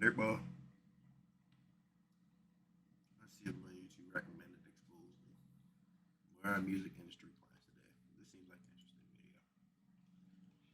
Dirt ball. Let's see if my YouTube recommended exposed me. Where are music industry plans today? This seems like an interesting video.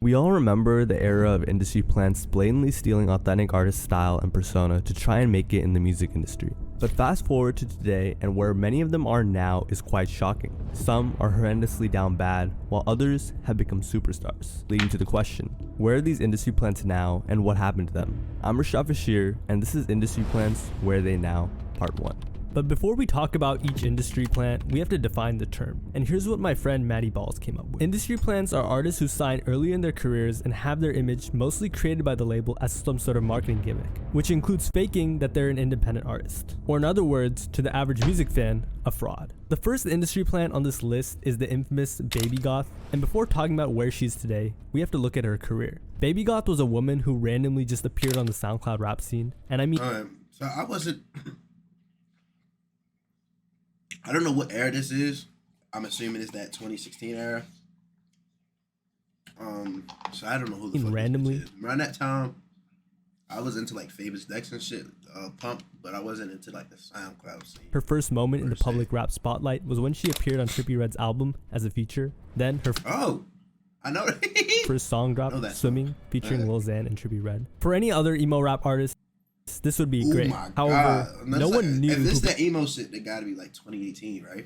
We all remember the era of industry plants blatantly stealing authentic artist style and persona to try and make it in the music industry. But fast forward to today, and where many of them are now is quite shocking. Some are horrendously down bad, while others have become superstars, leading to the question, where are these industry plants now and what happened to them? I'm Rashad Bashir, and this is Industry Plants, Where Are They Now, Part 1. But before we talk about each industry plant, we have to define the term. And here's what my friend Maddie Balls came up with. Industry plants are artists who sign early in their careers and have their image mostly created by the label as some sort of marketing gimmick, which includes faking that they're an independent artist. Or in other words, to the average music fan, a fraud. The first industry plant on this list is the infamous Baby Goth, and before talking about where she is today, we have to look at her career. Baby Goth was a woman who randomly just appeared on the SoundCloud rap scene, and I mean... So I don't know what era this is. I'm assuming it's that 2016 era. So I don't know who the fuck randomly this is. Around that time, I was into like Famous Dex and shit, Pump, but I wasn't into like the SoundCloud scene. Her first moment in the public rap spotlight was when she appeared on Trippie Redd's album as a feature. Then her I know first song dropped, Swimming, featuring Lil Xan and Trippie Redd. For any other emo rap artist, this would be great. However, no one knew. If this is that emo shit, that gotta be like 2018, right?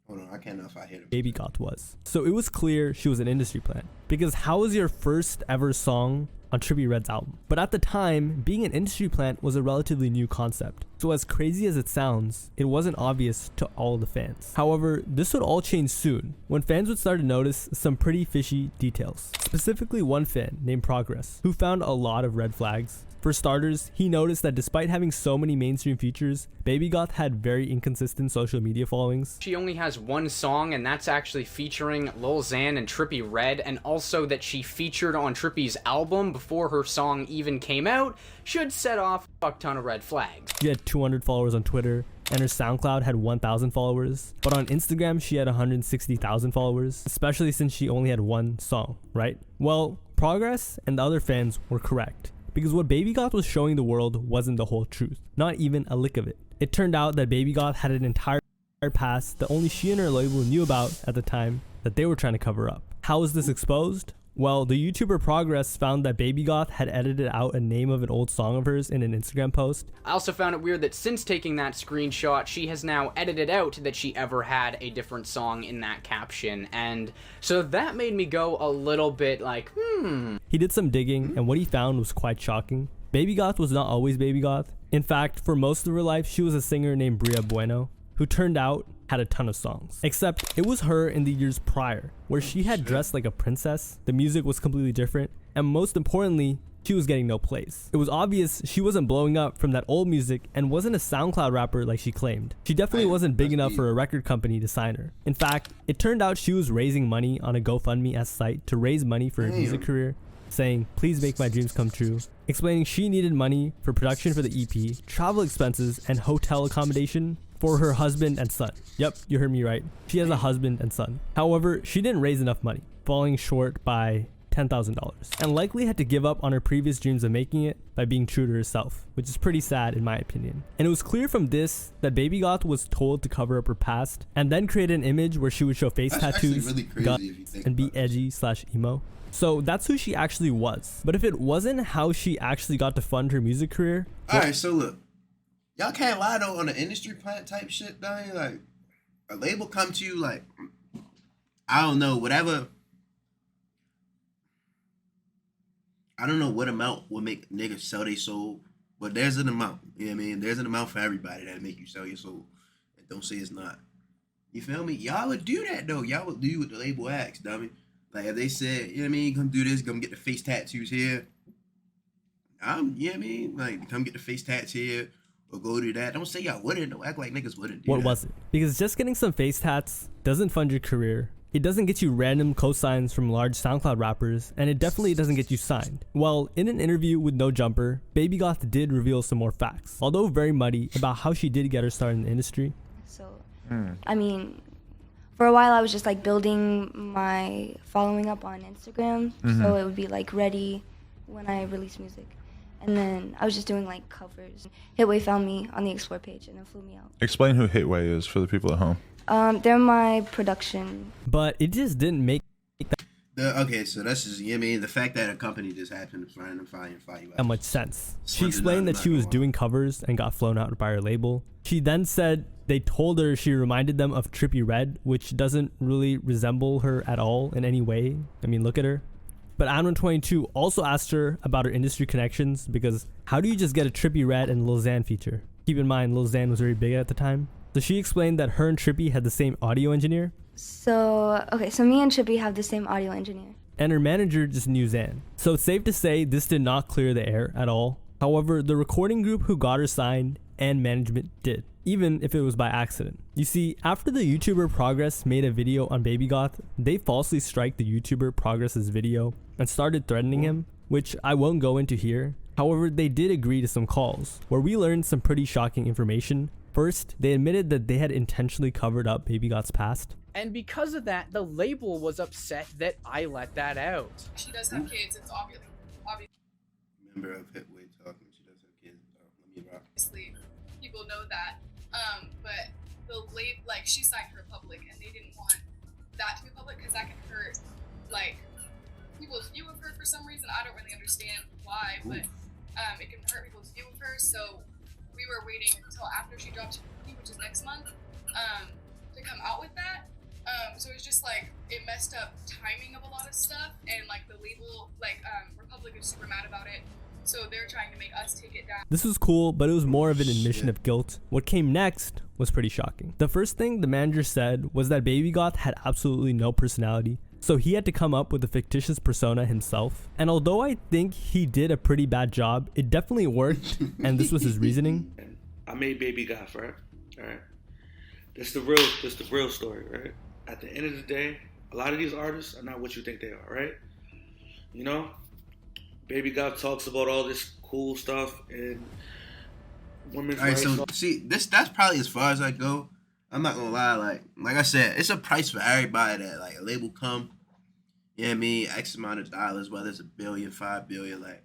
Hold on, I can't know if I hit it. Baby Goth was. So it was clear she was an industry plant. Because how was your first ever song on Trippie Redd's album? But at the time, being an industry plant was a relatively new concept. So as crazy as it sounds, it wasn't obvious to all the fans. However, this would all change soon, when fans would start to notice some pretty fishy details. Specifically one fan named Progress, who found a lot of red flags. For starters, he noticed that despite having so many mainstream features, Baby Goth had very inconsistent social media followings. She only has one song, and that's actually featuring Lil Xan and Trippie Redd, and also that she featured on Trippie's album before her song even came out should set off a fuck ton of red flags. She had 200 followers on Twitter, and her SoundCloud had 1,000 followers. But on Instagram, she had 160,000 followers, especially since she only had one song, right? Well, Progress and the other fans were correct. Because what Baby Goth was showing the world wasn't the whole truth, not even a lick of it. It turned out that Baby Goth had an entire past that only she and her label knew about at the time that they were trying to cover up. How was this exposed? Well, the YouTuber Progress found that Baby Goth had edited out a name of an old song of hers in an Instagram post. I also found it weird that since taking that screenshot, she has now edited out that she ever had a different song in that caption, and so that made me go a little bit like, He did some digging, and what he found was quite shocking. Baby Goth was not always Baby Goth. In fact, for most of her life, she was a singer named Bria Bueno, who turned out had a ton of songs. Except it was her in the years prior, where she had dressed like a princess, the music was completely different, and most importantly, she was getting no plays. It was obvious she wasn't blowing up from that old music and wasn't a SoundCloud rapper like she claimed. She definitely wasn't big enough for a record company to sign her. In fact, it turned out she was raising money on a GoFundMe site to raise money for her music career, saying, "Please make my dreams come true," explaining she needed money for production for the EP, travel expenses, and hotel accommodation for her husband and son. Yep, you heard me right. She has a husband and son. However, she didn't raise enough money, falling short by $10,000, and likely had to give up on her previous dreams of making it by being true to herself, which is pretty sad in my opinion. And it was clear from this that Baby Goth was told to cover up her past and then create an image where she would show face tattoos, really guns, and be edgy/emo. So that's who she actually was. But if it wasn't how she actually got to fund her music career... Alright, so look. Y'all can't lie though on the industry plant type shit down here. Like, a label come to you like, I don't know, whatever. I don't know what amount will make niggas sell their soul, but there's an amount. You know what I mean? There's an amount for everybody that'll make you sell your soul. And don't say it's not. You feel me? Y'all would do that though. Y'all would do what the label asks, dummy. Like if they said, you know what I mean, come do this, come get the face tattoos here. You know what I mean? Like, come get the face tats here. Or go do that. Don't say y'all wouldn't. Don't act like niggas wouldn't do What that. was it? Because just getting some face tats doesn't fund your career. It doesn't get you random cosigns from large SoundCloud rappers, and it definitely doesn't get you signed. Well, in an interview with No Jumper, Baby Goth did reveal some more facts, although very muddy, about how she did get her start in the industry. So, I mean, for a while I was just like building my following up on Instagram, so it would be like ready when I released music. And then I was just doing like covers. Hitway found me on the Explore page and then flew me out. Explain who Hitway is for the people at home. They're my production. But it just didn't make Okay, so that's just, you know what I mean? The fact that a company just happened to find you that much sense. She Something explained I'm that not she was gonna lie. doing covers and got flown out by her label. She then said they told her she reminded them of Trippie Redd, which doesn't really resemble her at all in any way. I mean, look at her. But Admin 22 also asked her about her industry connections, because how do you just get a Trippie Redd and Lil Xan feature? Keep in mind, Lil Xan was very big at the time. So she explained that her and Trippie had the same audio engineer, So me and Trippie have the same audio engineer. and her manager just knew Xan. So it's safe to say this did not clear the air at all. However, the recording group who got her signed and management did, even if it was by accident. You see, after the YouTuber Progress made a video on Baby Goth, they falsely striked the YouTuber Progress's video and started threatening him, which I won't go into here. However, they did agree to some calls, where we learned some pretty shocking information. First, they admitted that they had intentionally covered up Baby Goth's past. And because of that, the label was upset that I let that out. She does have kids. It's obviously Member of Hitway talking, she does have kids. Let me rock. people know that. But the late like she signed her public, and they didn't want that to be public because that can hurt like people's view of her for some reason. I don't really understand why, but it can hurt people's view of her. So we were waiting until after she dropped which is next month, to come out with that. So it's just like it messed up timing of a lot of stuff, and like the label, like Republic is super mad about it, so they're trying to make us take it down. This was cool, but it was more of an admission of guilt. What came next was pretty shocking. The first thing the manager said was that Baby Goth had absolutely no personality, so he had to come up with a fictitious persona himself. And although I think he did a pretty bad job, it definitely worked, and this was his reasoning. I made Baby Goth, right? All right. That's the real story, right? At the end of the day, a lot of these artists are not what you think they are, right? You know, Baby Goth talks about all this cool stuff and women's All right, rights. so see, that's probably as far as I go. I'm not gonna lie, like I said, it's a price for everybody that like a label come. You know what I mean? X amount of dollars, whether it's $1 billion, $5 billion, like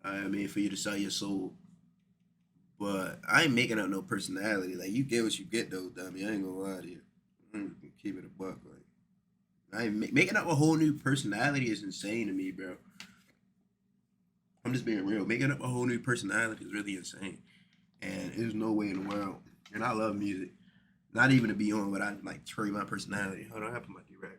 I mean, for you to sell your soul. But I ain't making up no personality. Like you get what you get, though, dummy. I ain't gonna lie to you. I'm gonna keep it a buck. Like I ain't making up a whole new personality is insane to me, bro. I'm just being real. Making up a whole new personality is really insane, and there's no way in the world. And I love music, not even to be on, but I like trade my personality. Hold on, I put my D-Rag on.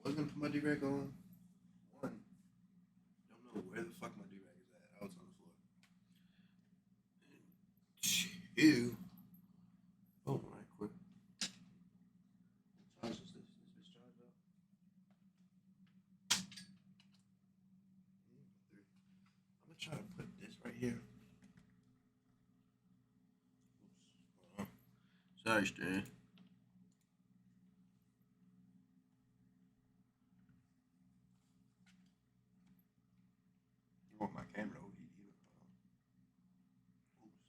I was gonna put my D-Rag on. One, don't know where the fuck my D-Rag is at. I was on the floor. Two, oh, right, quick. Charge this. This bitch charged up. I'm gonna try to put this right here. Oops. Sorry, Stan. I want my camera to overheat either. Oops.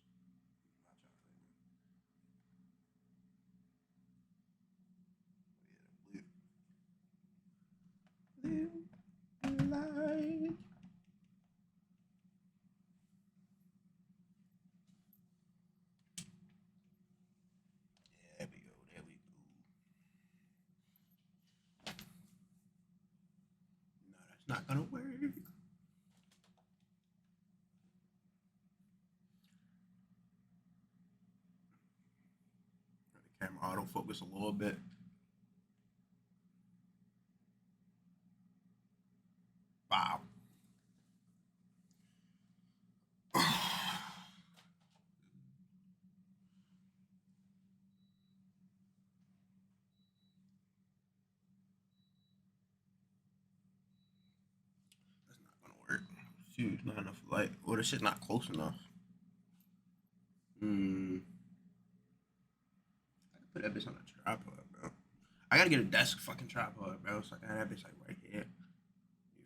light. There we go. There we go. No, that's not gonna work. The camera autofocus a little bit. Wow. That's not gonna work. Shoot, not enough light. Or the shit's not close enough. I can put that bitch on a tripod, bro. I gotta get a desk fucking tripod, bro. So I can have that bitch like right here.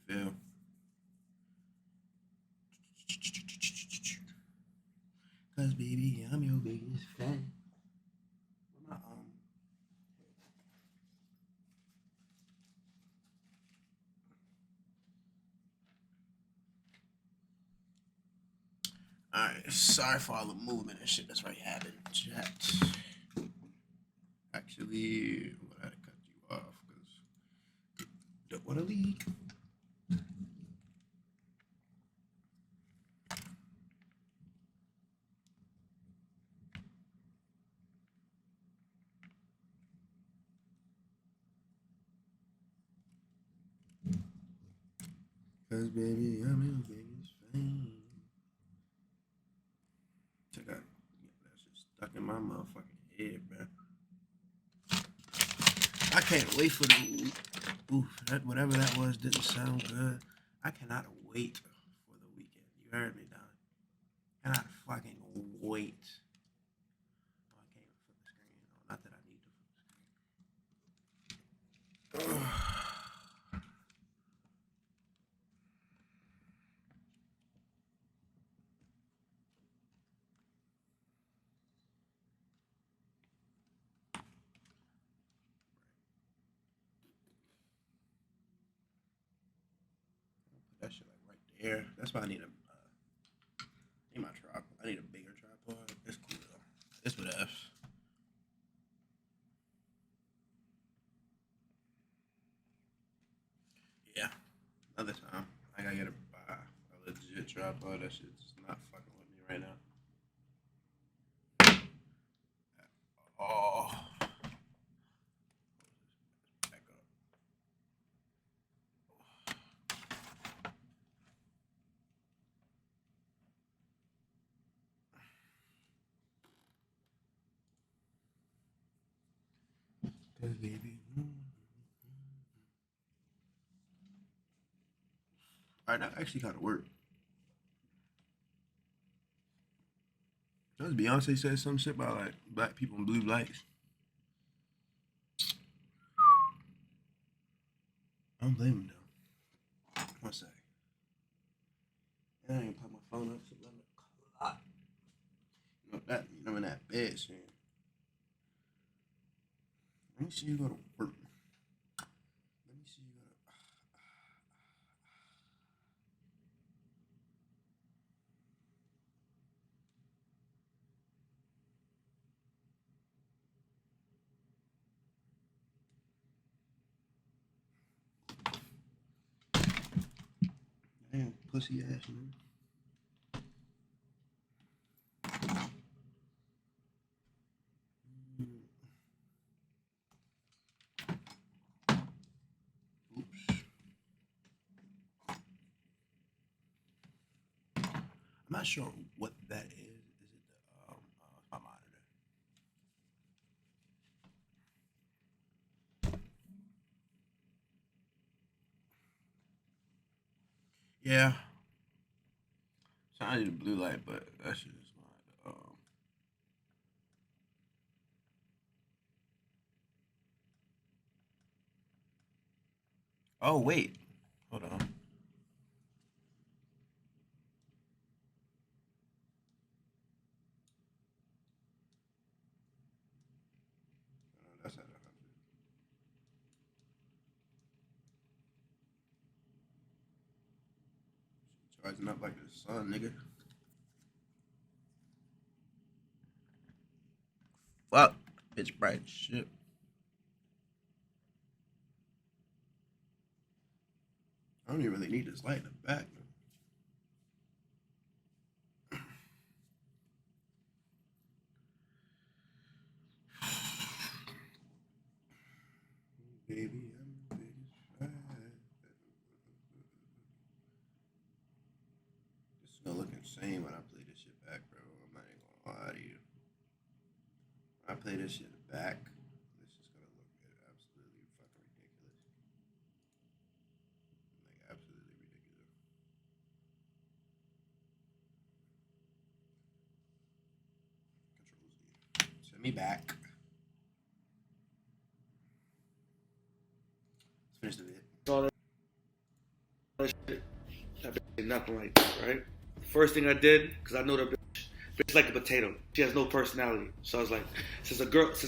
You feel? Cause baby, I'm your biggest fan. Where my Alright, sorry for all the movement and shit that's right happening. Chat. Actually, I had to cut you off because don't want to leak. Cause baby, I'm your biggest fan. Check out. Yeah, that's just stuck in my motherfucking head, bro. I can't wait for the. Oof, that whatever that was didn't sound good. I cannot wait for the weekend. You heard me, Don. Cannot fucking wait. Oh, I can't even flip the screen. No, not that I need to flip the screen. Put that shit like right there. That's why I need a. Need my tripod. I need a bigger tripod. It's cool though. It's with F. Yeah. Another time. I gotta get a legit tripod. That shit's not fucking with me right now. Oh. Back up. Cause baby. Alright, that actually kind of worked. Does Beyonce said some shit about like black people and blue lights? I don't blame him though. One sec. I ain't put my phone up to 11 o'clock. You know that, you know, in that bed, shit. Let me see you go to work. Let me see you go to. Damn, pussy ass, man. Oops. I'm not sure what that is. Is it the my monitor? Yeah. So I need a blue light, but that shit is not. Oh wait, hold on. That's at 100. Rising up like the sun, nigga. Fuck. Bitch bright as shit. I don't even really need this light in the back. Baby, I'm ready to try. This is gonna look insane when I play this shit back, bro. I'm not even gonna lie to you. When I play this shit back, this is gonna look absolutely fucking ridiculous. Like, absolutely ridiculous. Control Z. Send me back. Let's finish the vid. All that shit. That bitch ain't nothing like that, right? First thing I did, because I know that bitch like a potato. She has no personality. So I was like, since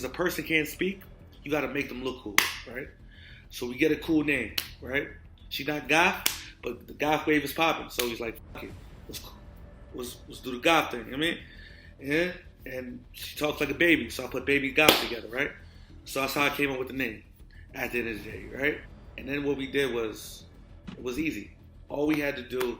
a person can't speak, you gotta make them look cool, right? So we get a cool name, right? She not goth, but the goth wave is popping. So he's like, fuck it, let's do the goth thing. You know what I mean? Yeah. And she talks like a baby, so I put baby goth together, right? So that's how I came up with the name at the end of the day, right? And then what we did was, it was easy. All we had to do,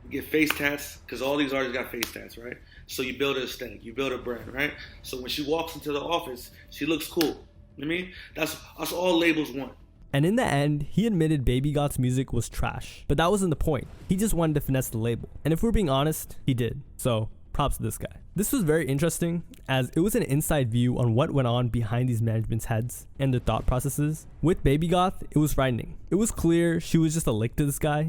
get face tats, because all these artists got face tats, right? So you build an aesthetic, you build a brand, right? So when she walks into the office, she looks cool. You know what I mean? That's all labels want. And in the end, he admitted Baby Goth's music was trash. But that wasn't the point. He just wanted to finesse the label. And if we're being honest, he did. So props to this guy. This was very interesting, as it was an inside view on what went on behind these management's heads and their thought processes. With Baby Goth, it was frightening. It was clear she was just a lick to this guy.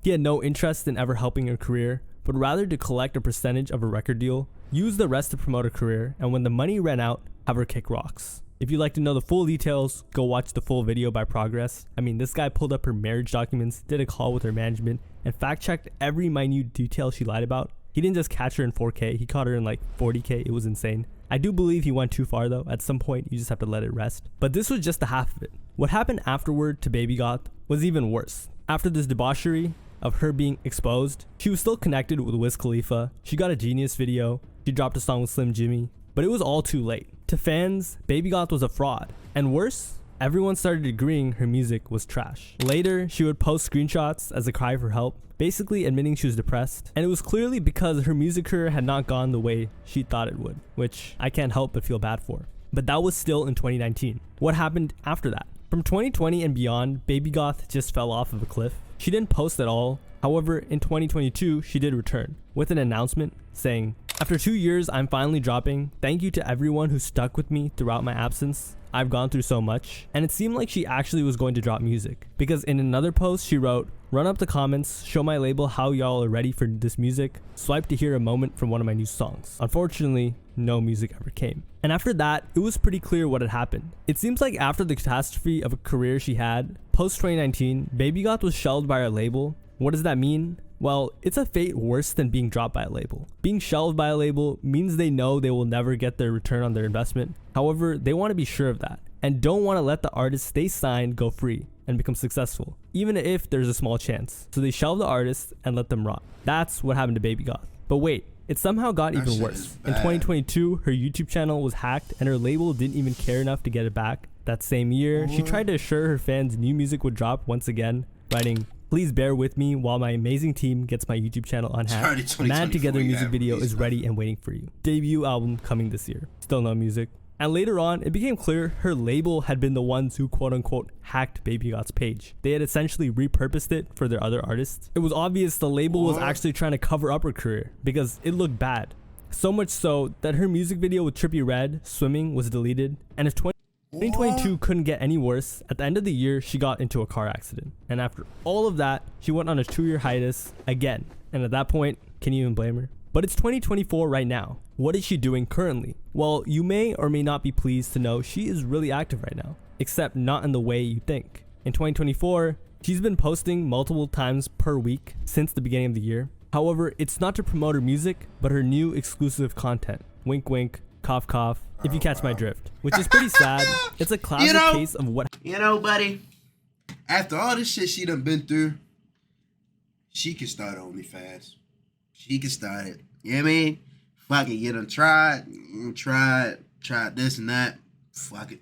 He had no interest in ever helping her career, but rather to collect a percentage of a record deal, use the rest to promote her career, and when the money ran out, have her kick rocks. If you'd like to know the full details, go watch the full video by Progress. I mean, this guy pulled up her marriage documents, did a call with her management, and fact-checked every minute detail she lied about. He didn't just catch her in 4K, he caught her in like 40K, it was insane. I do believe he went too far though, at some point you just have to let it rest. But this was just the half of it. What happened afterward to Baby Goth was even worse. After this debauchery of her being exposed, she was still connected with Wiz Khalifa, she got a Genius video, she dropped a song with Slim Jimmy, but it was all too late. To fans, Baby Goth was a fraud. And worse, everyone started agreeing her music was trash. Later, she would post screenshots as a cry for help, basically admitting she was depressed. And it was clearly because her music career had not gone the way she thought it would, which I can't help but feel bad for. But that was still in 2019. What happened after that? From 2020 and beyond, Baby Goth just fell off of a cliff. She didn't post at all. However, in 2022, she did return with an announcement saying, "After 2 years, I'm finally dropping. Thank you to everyone who stuck with me throughout my absence. I've gone through so much." And it seemed like she actually was going to drop music, because in another post she wrote, "Run up the comments, show my label how y'all are ready for this music, swipe to hear a moment from one of my new songs." Unfortunately, no music ever came. And after that, it was pretty clear what had happened. It seems like after the catastrophe of a career she had, post 2019, Baby Goth was shelved by her label. What does that mean? Well, it's a fate worse than being dropped by a label. Being shelved by a label means they know they will never get their return on their investment. However, they want to be sure of that and don't want to let the artist they signed go free and become successful, even if there's a small chance. So they shelve the artist and let them rot. That's what happened to Baby Goth. But wait, it somehow got even worse. In 2022, her YouTube channel was hacked and her label didn't even care enough to get it back. That same year, she tried to assure her fans new music would drop once again, writing, "Please bear with me while my amazing team gets my YouTube channel unhacked. Mad Together music video is ready and waiting for you. Debut album coming this year." Still no music. And later on, it became clear her label had been the ones who quote unquote hacked Baby Goth's page. They had essentially repurposed it for their other artists. It was obvious the label was actually trying to cover up her career because it looked bad. So much so that her music video with Trippie Redd, Swimming, was deleted. And if 2022 couldn't get any worse, at the end of the year, she got into a car accident. And after all of that, she went on a 2-year hiatus again. And at that point, can you even blame her? But it's 2024 right now. What is she doing currently? Well, you may or may not be pleased to know she is really active right now, except not in the way you think. In 2024, she's been posting multiple times per week since the beginning of the year. However, it's not to promote her music, but her new exclusive content. Wink wink, cough cough, if you catch my drift. Which is pretty sad. It's a classic case of what... You know, buddy, after all this shit she done been through, she can start OnlyFans. She can start it. You know what I mean? Fuck it. You done tried this and that. Fuck it.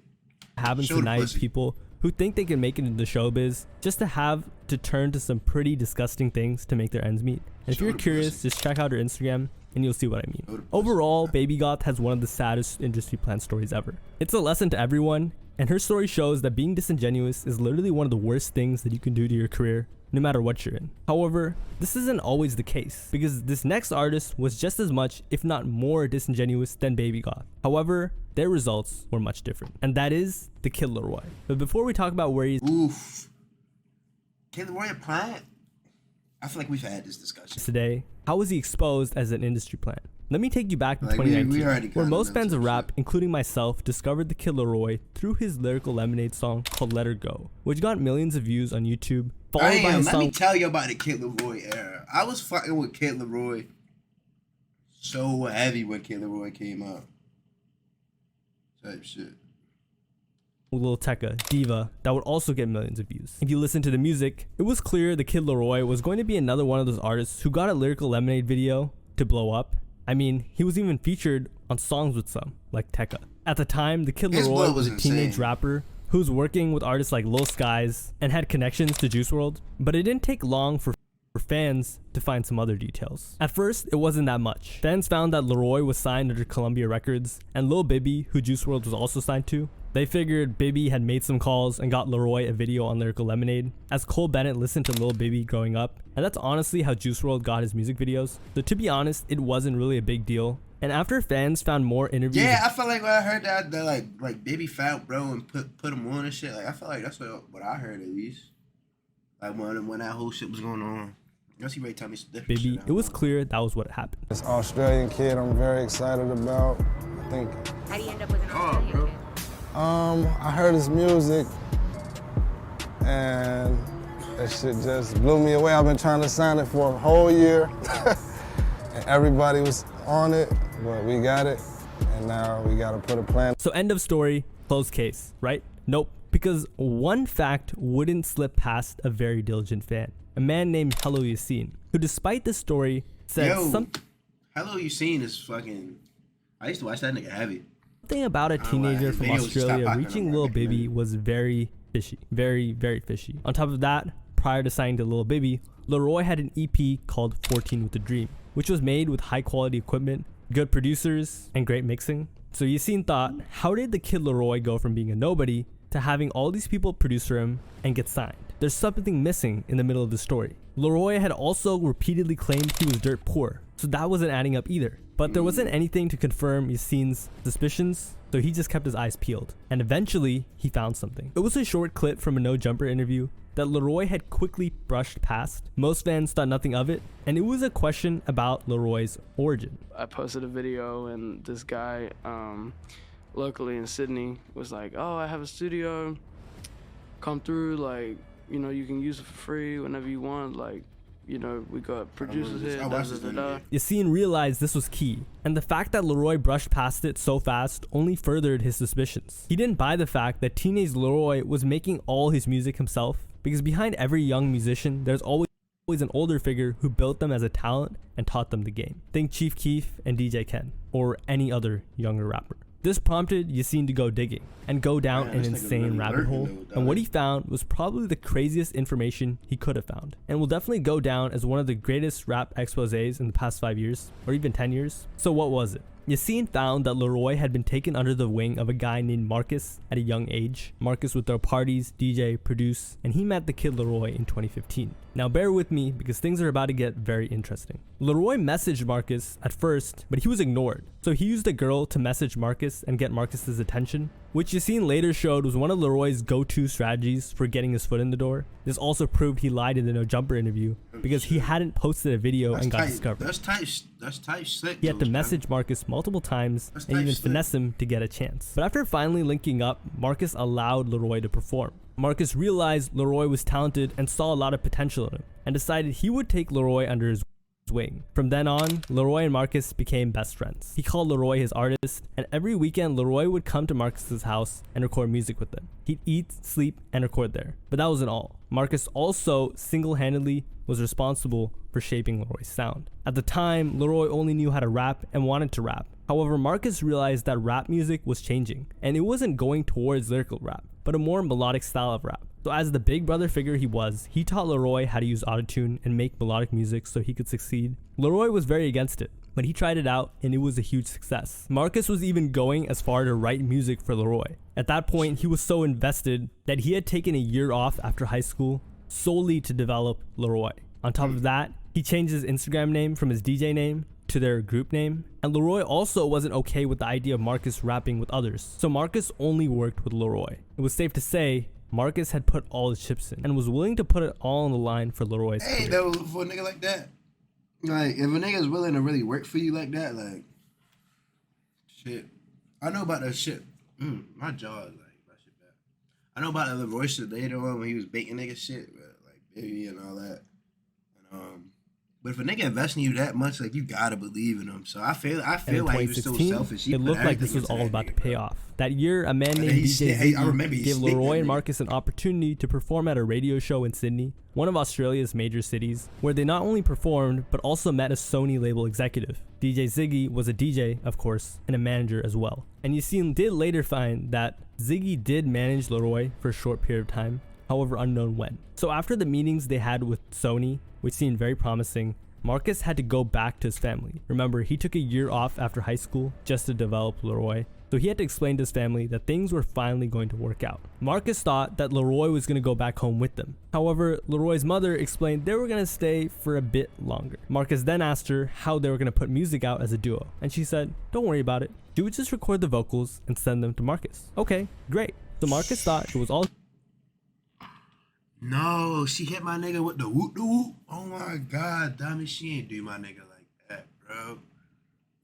Happens Show to the naive pussy. people who think they can make it into showbiz just to have to turn to some pretty disgusting things to make their ends meet. And if Show you're the curious, pussy. just check out her Instagram and you'll see what I Show the mean. pussy. Overall, Baby Goth has one of the saddest industry plant stories ever. It's a lesson to everyone, and her story shows that being disingenuous is literally one of the worst things that you can do to your career, no matter what you're in. However, this isn't always the case, because this next artist was just as much, if not more, disingenuous than Baby Goth. However, their results were much different, and that is the Kid Laroi. But before we talk about where he's Oof. Kid Laroi a plant? I feel like we've had this discussion. today, how was he exposed as an industry plant? Let me take you back to Like, we 2019, already where kinda most know fans some of rap, shit. including myself, discovered the Kid Laroi through his lyrical lemonade song called Let Her Go, which got millions of views on YouTube, followed by Damn, his let me song tell you about the Kid Laroi era. I was fucking with Kid Laroi so heavy when Kid Laroi came out. Type shit. Lil Tecca, Diva, that would also get millions of views. If you listen to the music, it was clear the Kid Laroi was going to be another one of those artists who got a lyrical lemonade video to blow up. I mean, he was even featured on songs with some, like Tecca. At the time, the Kid His Laroi blow was was a teenage insane. rapper who was working with artists like Lil Skies and had connections to Juice WRLD, but it didn't take long for fans to find some other details. At first, it wasn't that much. Fans found that Laroi was signed under Columbia Records, and Lil Bibby, who Juice WRLD was also signed to, they figured Bibby had made some calls and got Laroi a video on Lyrical Lemonade, as Cole Bennett listened to Lil Bibby growing up, and that's honestly how Juice WRLD got his music videos. So to be honest, it wasn't really a big deal. And after fans found more interviews, Yeah, I felt like when I heard that like Baby found bro and put him on and shit. Like I felt like that's what I heard at least. Like when that whole shit was going on. I guess he ready to tell me some different Bibby, shit. it was clear that was what happened. This Australian kid I'm very excited about. I think How do you end up with an Oh, Australian bro. kid? I heard his music and that shit just blew me away. I've been trying to sign it for a whole year and everybody was on it, but we got it and now we gotta put a plan. So end of story, closed case, right? Nope. Because one fact wouldn't slip past a very diligent fan. A man named Hello Yassine, who despite this story said Yo, something Hello You Seen is fucking. I used to watch that nigga heavy. about a I don't know why teenager his from videos just stopped Australia popping reaching up, Lil I recommend Bibby it. was very fishy. Very, very fishy. On top of that, prior to signing to Lil Bibby, Laroi had an EP called 14 with a Dream, which was made with high quality equipment, good producers, and great mixing. So Yassine thought, how did the Kid Laroi go from being a nobody to having all these people produce for him and get signed? There's something missing in the middle of the story. Laroi had also repeatedly claimed he was dirt poor, so that wasn't adding up either. But there wasn't anything to confirm Yassine's suspicions, so he just kept his eyes peeled. And eventually, he found something. It was a short clip from a No Jumper interview that Laroi had quickly brushed past. Most fans thought nothing of it, and it was a question about Laroi's origin. I posted a video and this guy locally in Sydney was like, oh, I have a studio, come through, like, you know, you can use it for free whenever you want, like, you know, we got producers here, I watched this video. Yassine realized this was key, and the fact that Laroi brushed past it so fast only furthered his suspicions. He didn't buy the fact that teenage Laroi was making all his music himself, because behind every young musician, there's always an older figure who built them as a talent and taught them the game. Think Chief Keef and DJ Ken, or any other younger rapper. This prompted Yassine to go digging and go down Man, an this nigga insane really rabbit lurking hole. though, And what dog. he found was probably the craziest information he could have found, and will definitely go down as one of the greatest rap exposés in the past 5 years, or even 10 years. So what was it? Yassine found that Laroi had been taken under the wing of a guy named Marcus at a young age. Marcus would throw parties, DJ, produce, and he met the Kid Laroi in 2015. Now bear with me because things are about to get very interesting. Laroi messaged Marcus at first, but he was ignored. So he used a girl to message Marcus and get Marcus's attention, which Yassine later showed was one of Laroi's go-to strategies for getting his foot in the door. This also proved he lied in the No Jumper interview because he hadn't posted a video and got discovered. That's type slick. He had to though, message Marcus multiple times That's and even nice, finesse him to get a chance. But after finally linking up, Marcus allowed Laroi to perform. Marcus realized Laroi was talented and saw a lot of potential in him, and decided he would take Laroi under his wing. From then on, Laroi and Marcus became best friends. He called Laroi his artist, and every weekend Laroi would come to Marcus's house and record music with them. He'd eat, sleep, and record there. But that wasn't all. Marcus also single-handedly was responsible for shaping Laroi's sound. At the time, Laroi only knew how to rap and wanted to rap. However, Marcus realized that rap music was changing, and it wasn't going towards lyrical rap, but a more melodic style of rap. So as the big brother figure he was, he taught Laroi how to use autotune and make melodic music so he could succeed. Laroi was very against it, but he tried it out and it was a huge success. Marcus was even going as far to write music for Laroi. At that point, he was so invested that he had taken a year off after high school solely to develop Laroi. On top of that, he changed his Instagram name from his DJ name to their group name, and Laroi also wasn't okay with the idea of Marcus rapping with others, so Marcus only worked with Laroi. It was safe to say Marcus had put all his chips in and was willing to put it all on the line for Laroi's career. That was for a nigga like that. Like, if a nigga is willing to really work for you like that, like, shit. I know about that shit. My jaw is like, my shit bad. I know about the Laroi shit later on when he was baking nigga shit, but, like, baby and all that. And, but if a nigga invests in you that much, like, you gotta believe in him. So I feel like he was so selfish. It looked like this was all about to pay off. That year, a man named DJ Ziggy gave Laroi and Marcus an opportunity to perform at a radio show in Sydney, one of Australia's major cities, where they not only performed, but also met a Sony label executive. DJ Ziggy was a DJ, of course, and a manager as well. And Yassine did later find that Ziggy did manage Laroi for a short period of time, however unknown when. So after the meetings they had with Sony, which seemed very promising, Marcus had to go back to his family. Remember, he took a year off after high school just to develop Laroi, so he had to explain to his family that things were finally going to work out. Marcus thought that Laroi was going to go back home with them. However, Laroi's mother explained they were going to stay for a bit longer. Marcus then asked her how they were going to put music out as a duo, and she said, "Don't worry about it. She would just record the vocals and send them to Marcus." Okay, great. So Marcus thought it was all... No, she hit my nigga with the whoop the whoop. Oh my god, Diamond, she ain't do my nigga like that, bro.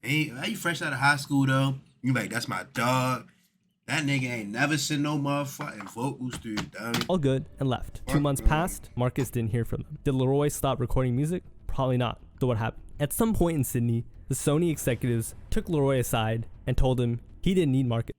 Ain't you fresh out of high school though? You like, that's my dog. That nigga ain't never sent no motherfucking vocals through, Diamond. All good and left. 2 months passed, Marcus didn't hear from them. Did Laroi stop recording music? Probably not. So what happened? At some point in Sydney, the Sony executives took Laroi aside and told him he didn't need Marcus.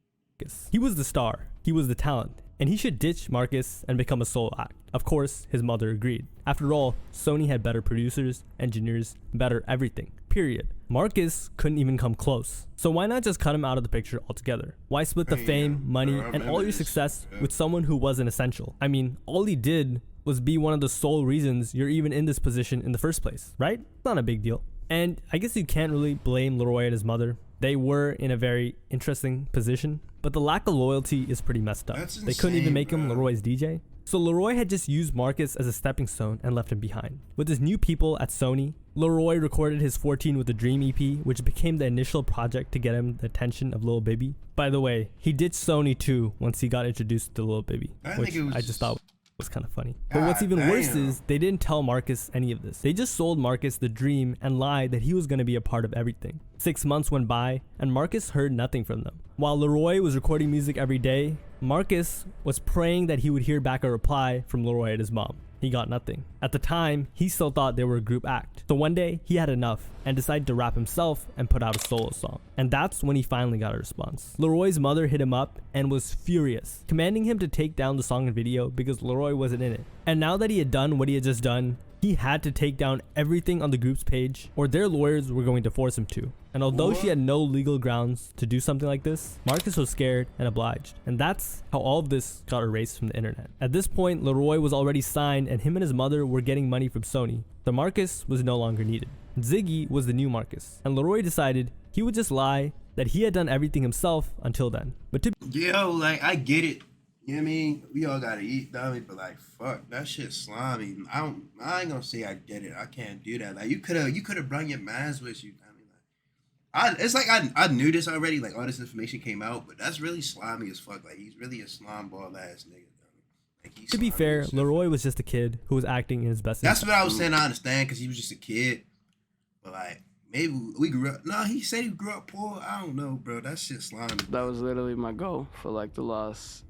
He was the star, he was the talent, and he should ditch Marcus and become a solo act. Of course, his mother agreed. After all, Sony had better producers, engineers, better everything, period. Marcus couldn't even come close. So why not just cut him out of the picture altogether? Why split the fame, money, and all your success with someone who wasn't essential? I mean, all he did was be one of the sole reasons you're even in this position in the first place, right? It's not a big deal. And I guess you can't really blame Laroi and his mother. They were in a very interesting position, but the lack of loyalty is pretty messed up. They couldn't even make him Laroi's DJ. So Laroi had just used Marcus as a stepping stone and left him behind. With his new people at Sony, Laroi recorded his 14 with the Dream EP, which became the initial project to get him the attention of Lil Baby. By the way, he ditched Sony too once he got introduced to Lil Baby, which I just thought was kind of funny. But what's even worse is they didn't tell Marcus any of this. They just sold Marcus the dream and lied that he was going to be a part of everything. 6 months went by and Marcus heard nothing from them. While Laroi was recording music every day, Marcus was praying that he would hear back a reply from Laroi and his mom. He got nothing. At the time, he still thought they were a group act. So one day, he had enough and decided to rap himself and put out a solo song. And that's when he finally got a response. Laroi's mother hit him up and was furious, commanding him to take down the song and video because Laroi wasn't in it. And now that he had done what he had just done, he had to take down everything on the group's page or their lawyers were going to force him to. And although she had no legal grounds to do something like this, Marcus was scared and obliged. And that's how all of this got erased from the internet. At this point, Laroi was already signed and him and his mother were getting money from Sony. So Marcus was no longer needed. Ziggy was the new Marcus. And Laroi decided he would just lie that he had done everything himself until then. But to like, I get it. You know what I mean? We all gotta eat, dummy, but like, fuck, that shit's slimy. I ain't gonna say I get it. I can't do that. Like, you could've brought your mans with you. It's like I knew this already. Like, all this information came out, but that's really slimy as fuck. Like, he's really a slime ball ass nigga. Like, to be fair, Laroi was just a kid who was acting in his best. That's what I was saying. I understand because he was just a kid, but like, maybe we grew up. No, he said he grew up poor. I don't know, bro. That shit slimy. That was literally my goal for like the last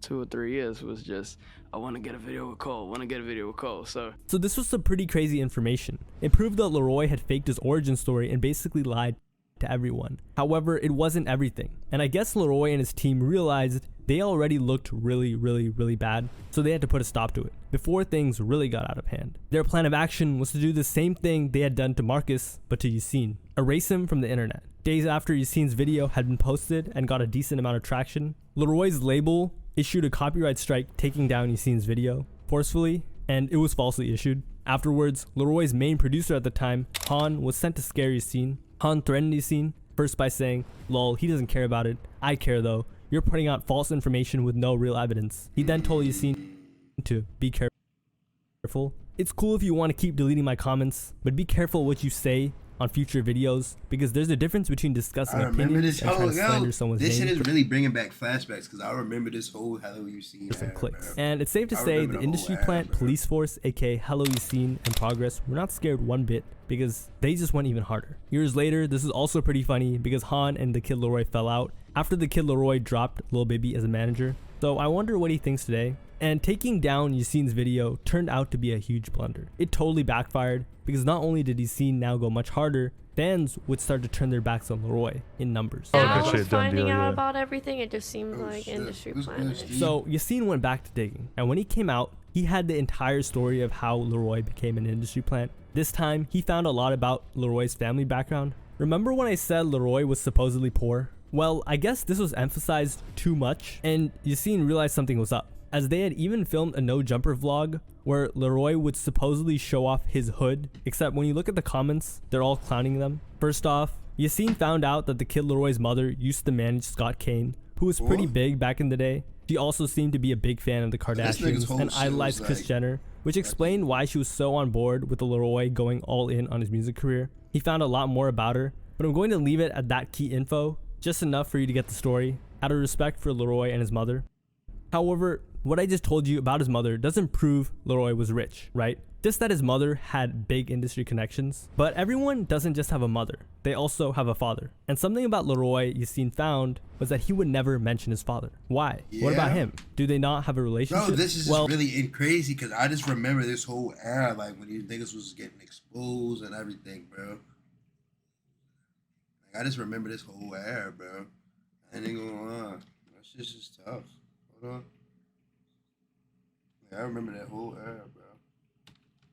2 or 3 years. Was just, I want to get a video with Cole. So this was some pretty crazy information. It proved that Laroi had faked his origin story and basically lied to everyone. However, it wasn't everything. And I guess Laroi and his team realized they already looked really bad, so they had to put a stop to it before things really got out of hand. Their plan of action was to do the same thing they had done to Marcus, but to Yassine. Erase him from the internet. Days after Yassine's video had been posted and got a decent amount of traction, Laroi's label issued a copyright strike taking down Yassine's video forcefully, and it was falsely issued. Afterwards, Laroi's main producer at the time, Han, was sent to scare Yassine. Han threatened Yassine, first by saying, "Lol, he doesn't care about it. I care though. You're putting out false information with no real evidence." He then told Yassine to be careful. It's cool if you want to keep deleting my comments, but be careful what you say on future videos, because there's a difference between discussing opinions and trying to slander someone's name. This shit is really bringing back flashbacks, because I remember this whole Hello Yassine era, clicks. bro. And it's safe to say the industry plant, police force, aka Hello Yassine and Progress, were not scared one bit, because they just went even harder. Years later, this is also pretty funny because Han and the Kid Laroi fell out after the Kid Laroi dropped Lil Baby as a manager. So I wonder what he thinks today. And taking down Yassine's video turned out to be a huge blunder. It totally backfired, because not only did Yassine now go much harder, fans would start to turn their backs on Laroi in numbers. Oh, Now okay, with finding out about everything, it just seemed like industry planning. So Yassine went back to digging, and when he came out, he had the entire story of how Laroi became an industry plant. This time, he found a lot about Laroi's family background. Remember when I said Laroi was supposedly poor? Well, I guess this was emphasized too much, and Yassine realized something was up, as they had even filmed a no jumper vlog where Laroi would supposedly show off his hood, except when you look at the comments, they're all clowning them. First off, Yassine found out that the Kid Laroi's mother used to manage Scott Kane, who was pretty big back in the day. She also seemed to be a big fan of the Kardashians and idolized Kris Jenner, which explained why she was so on board with the Laroi going all in on his music career. He found a lot more about her, but I'm going to leave it at that key info, just enough for you to get the story, out of respect for Laroi and his mother. However, what I just told you about his mother doesn't prove Laroi was rich, right? Just that his mother had big industry connections. But everyone doesn't just have a mother, they also have a father. And something about Laroi Yassine found was that he would never mention his father. Why? What about him? Do they not have a relationship? Bro, this is just really crazy, because I just remember this whole era, like when these niggas was getting exposed and everything, bro. Like, I just remember this whole era, bro. I ain't gonna lie. That shit's just tough. Hold on. I remember that whole era, bro.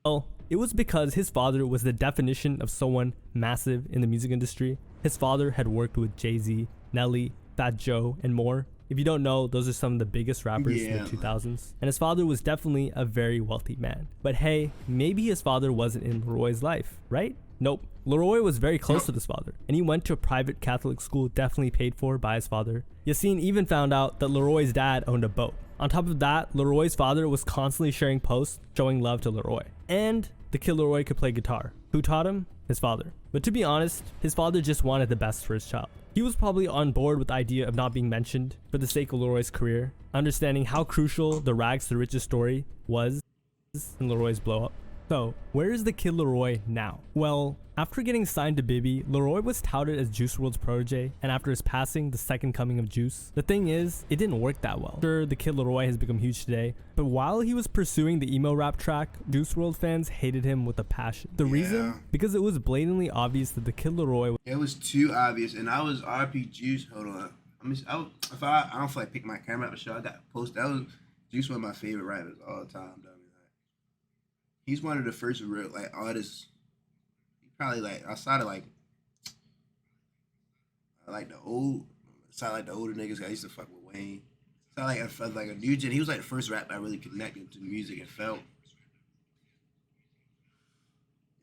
Well, it was because his father was the definition of someone massive in the music industry. His father had worked with Jay-Z, Nelly, Fat Joe, and more. If you don't know, those are some of the biggest rappers in the 2000s. And his father was definitely a very wealthy man. But hey, maybe his father wasn't in Laroi's life, right? Nope. Laroi was very close to his father, and he went to a private Catholic school definitely paid for by his father. Yassine even found out that Laroi's dad owned a boat. On top of that, Laroi's father was constantly sharing posts showing love to Laroi. And the Kid Laroi could play guitar. Who taught him? His father. But to be honest, his father just wanted the best for his child. He was probably on board with the idea of not being mentioned for the sake of Laroi's career, understanding how crucial the rags to riches story was in Laroi's blow up. So, where is the Kid Laroi now? Well, after getting signed to Bibby, Laroi was touted as Juice WRLD's protege, and after his passing, the second coming of Juice. The thing is, it didn't work that well. Sure, the Kid Laroi has become huge today, but while he was pursuing the emo rap track, Juice WRLD fans hated him with a passion. The reason? Because it was blatantly obvious that the Kid Laroi... It was too obvious, and I was RP Juice. Hold on. I don't feel like picking my camera up, sure, I got post. That was Juice, one of my favorite rappers all the time, though. He's one of the first real like artists. He probably like outside of like the older niggas. I used to fuck with Wayne. So I felt like a new gen. He was like the first rap I really connected to music and felt.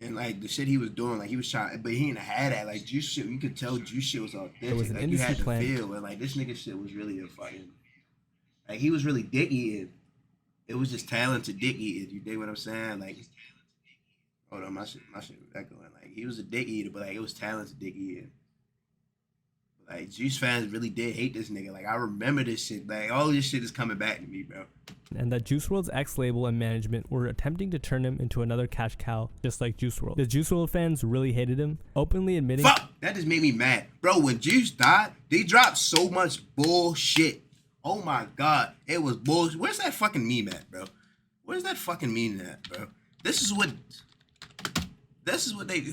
And like the shit he was doing, like he was trying, but he didn't have that. Like Juice shit, you could tell Juice shit was authentic. It was an like industry you had to plan. feel, and like this nigga shit was really a fucking. Like he was really dick eating. It was just talented dick eating. You dig what I'm saying? Like, hold on, my shit echoing. Like he was a dick eater, but like it was talented dick eating. Like Juice fans really did hate this nigga. Like I remember this shit. Like all this shit is coming back to me, bro. And that Juice WRLD's ex-label and management were attempting to turn him into another cash cow, just like Juice WRLD. The Juice WRLD fans really hated him, openly admitting... Fuck! That just made me mad. Bro, when Juice died, they dropped so much bullshit. Oh my god, it was bullshit. Where's that fucking meme at, bro? Where's that fucking meme at, bro? This is what this is what they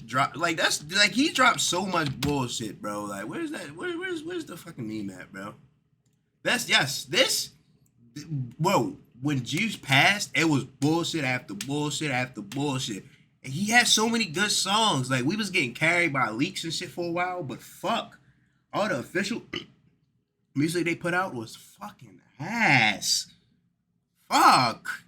drop. Like that's like he dropped so much bullshit, bro. Like where's that? Where's the fucking meme at, bro? That's this. Whoa, when Juice passed, it was bullshit after bullshit after bullshit. And he had so many good songs. Like we was getting carried by leaks and shit for a while, but fuck, all the official music they put out was fucking ass. Fuck.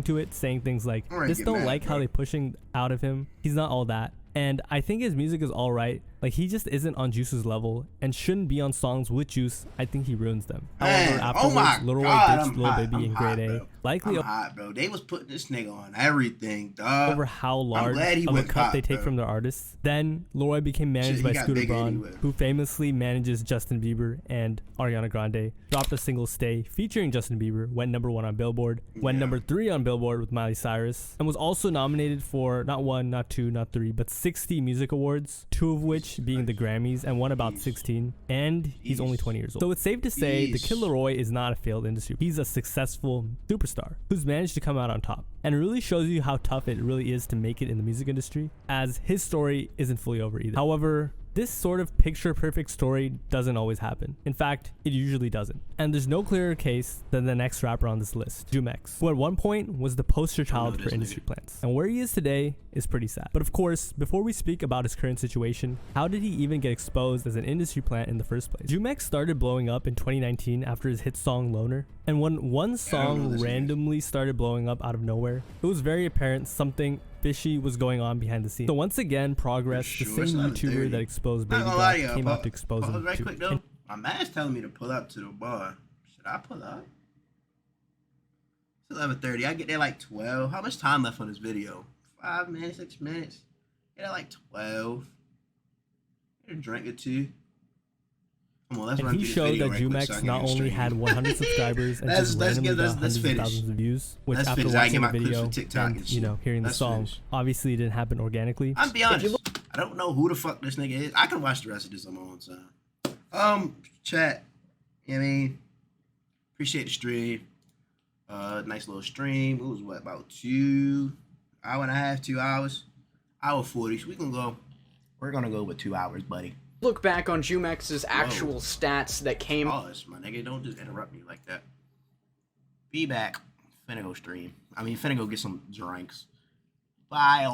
To it, saying things like, "Just don't like how they pushing out of him. He's not all that." And I think his music is all right. Like he just isn't on Juice's level and shouldn't be on songs with Juice. I think he ruins them. However, afterwards, Laroi ditched Lil Baby in grade A. Likely I'm hot, bro. They was putting this nigga on everything, dog. Over how large of a cut they take from their artists. Then Laroi became managed by Scooter Braun, who famously manages Justin Bieber and Ariana Grande. Dropped a single Stay featuring Justin Bieber, went #1 on Billboard, went #3 on Billboard with Miley Cyrus, and was also nominated for not 1, not 2, not 3, but 60 music awards, 2 of which being the Grammys, and won about 16. And he's only 20 years old. So it's safe to say the Kid Laroi is not a failed industry. He's a successful superstar who's managed to come out on top. And it really shows you how tough it really is to make it in the music industry, as his story isn't fully over either. However, this sort of picture-perfect story doesn't always happen. In fact, it usually doesn't. And there's no clearer case than the next rapper on this list, Jumex, who at one point was the poster child for industry plants. And where he is today is pretty sad. But of course, before we speak about his current situation, how did he even get exposed as an industry plant in the first place? Jumex started blowing up in 2019 after his hit song Loner. And when one song randomly started blowing up out of nowhere, it was very apparent something fishy was going on behind the scenes. So once again, Progress, the same YouTuber that exposed Baby God, came out to expose him right too. Quick, though. My man's telling me to pull up to the bar. Should I pull up? It's 11:30. I get there like 12. How much time left on this video? 5 minutes, 6 minutes. Get there like 12. Get a drink or two. Come on, let's run And he showed that Jumex not only had 100 subscribers and just randomly got hundreds of thousands of views, which after watching the video and, you know, hearing the song, obviously it didn't happen organically. I'm be honest, I don't know who the fuck this nigga is. I can watch the rest of this on my own time. Chat, you know what I mean? Appreciate the stream. Nice little stream. It was what, about 2 hour and a half, 2 hours? Hour 40. So we're gonna go with 2 hours, buddy. Look back on Jumex's actual stats that came. Pause, my nigga. Don't just interrupt me like that. Be back. Finna go stream. Finna go get some drinks. Bye.